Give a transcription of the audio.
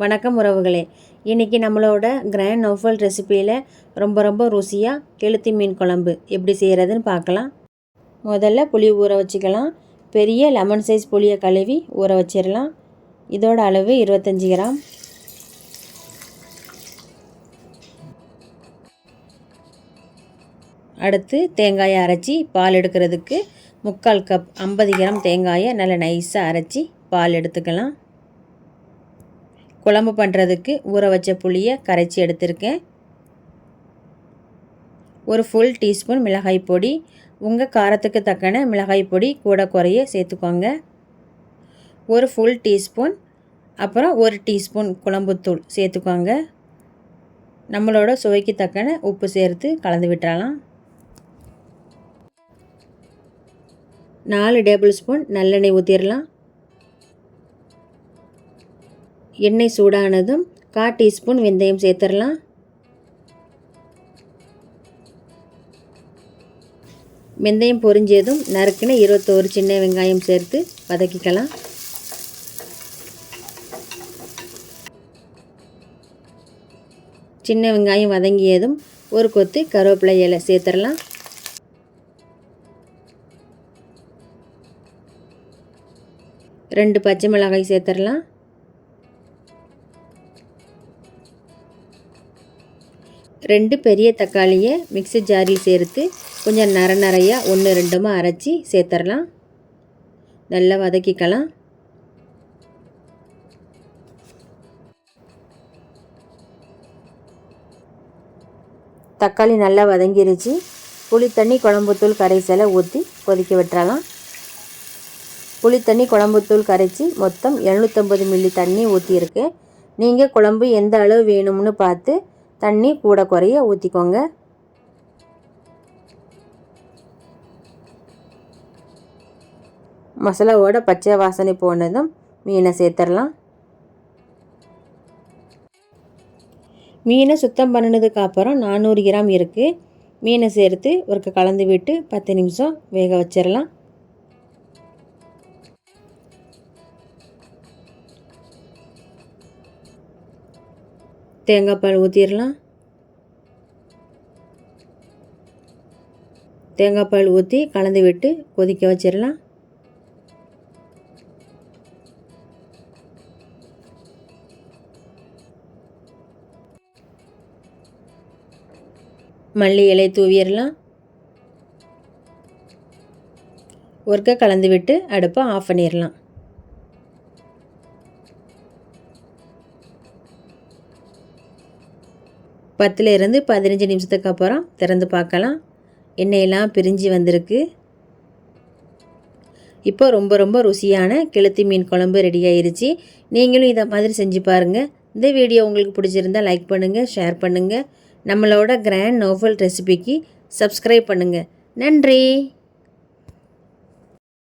வணக்கம் உறவுகளே, இன்றைக்கி நம்மளோட கிராண்ட் நோஃபல் ரெசிப்பியில் ரொம்ப ருசியாக கெளுத்தி மீன் குழம்பு எப்படி செய்கிறதுன்னு பார்க்கலாம். முதல்ல புளி ஊற வச்சுக்கலாம். பெரிய லெமன் சைஸ் புளியை கழுவி ஊற வச்சிடலாம். இதோட அளவு 25 கிராம். அடுத்து தேங்காயை அரைச்சி பால் எடுக்கிறதுக்கு 3/4 கப் 50 கிராம் தேங்காயை நல்லா நைஸாக அரைச்சி பால் எடுத்துக்கலாம். குழம்பு பண்ணுறதுக்கு ஊற வச்ச புளியை கரைச்சி எடுத்திருக்கேன். ஒரு ஃபுல் டீஸ்பூன் மிளகாய் பொடி, உங்கள் காரத்துக்கு தக்கன மிளகாய் பொடி கூட குறைய சேர்த்துக்கோங்க. ஒரு ஃபுல் டீஸ்பூன், அப்புறம் 1 டீஸ்பூன் குழம்புத்தூள் சேர்த்துக்கோங்க. நம்மளோட சுவைக்கு தக்கன உப்பு சேர்த்து கலந்து விட்டுறலாம். 4 டேபிள் ஸ்பூன் நல்லெண்ணெய் ஊற்றிடலாம். எண்ணெய் சூடானதும் 1/4 டீஸ்பூன் வெந்தயம் சேர்த்துடலாம். வெந்தயம் பொரிஞ்சதும் நறுக்கின 21 சின்ன வெங்காயம் சேர்த்து வதக்கிக்கலாம். சின்ன வெங்காயம் வதங்கியதும் ஒரு கொத்து கருவேப்பிலை இலை சேர்த்துடலாம். ரெண்டு பச்சை மிளகாய் சேர்த்துடலாம். 2 பெரிய தக்காளியை மிக்ஸி ஜாரில் சேர்த்து கொஞ்சம் நரையாக 1-2 அரைச்சி சேர்த்துடலாம். நல்லா வதக்கிக்கலாம். தக்காளி நல்லா வதங்கிருச்சு. புளித்தண்ணி குழம்புத்தூள் கரைசலை ஊற்றி கொதிக்க விட்டுறலாம். புளித்தண்ணி குழம்புத்தூள் கரைச்சி மொத்தம் 750 மில்லி தண்ணி ஊற்றியிருக்கேன். நீங்கள் குழம்பு எந்த அளவு வேணும்னு பார்த்து தண்ணி கூட குறைய ஊற்றிக்கோங்க. மசாலாவோட பச்சை வாசனை போனதும் மீனை சேர்த்துடலாம். மீனை சுத்தம் பண்ணினதுக்கு அப்புறம் 400 கிராம் இருக்குது. மீனை சேர்த்து ஒரு கலந்து விட்டு 10 நிமிஷம் வேக வச்சிடலாம். தேங்காய் பால் ஊற்றிடலாம். தேங்காய் பால் ஊற்றி கலந்து விட்டு கொதிக்க வச்சிடலாம். மல்லி இலை தூவிடலாம். ஒருக்கா கலந்து விட்டு அடுப்பை ஆஃப் பண்ணிடலாம். பத்துலேருந்து 15 நிமிஷத்துக்கு அப்புறம் திறந்து பார்க்கலாம். எண்ணெயெல்லாம் பிரிஞ்சு வந்திருக்கு. இப்போ ரொம்ப ருசியான கெளுத்தி மீன் குழம்பு ரெடி ஆயிருச்சு. நீங்களும் இதை மாதிரி செஞ்சு பாருங்கள். இந்த வீடியோ உங்களுக்கு பிடிச்சிருந்தால் லைக் பண்ணுங்கள், ஷேர் பண்ணுங்கள். நம்மளோட கிராண்ட் நோஃபல் ரெசிபிக்கு சப்ஸ்கிரைப் பண்ணுங்கள். நன்றி.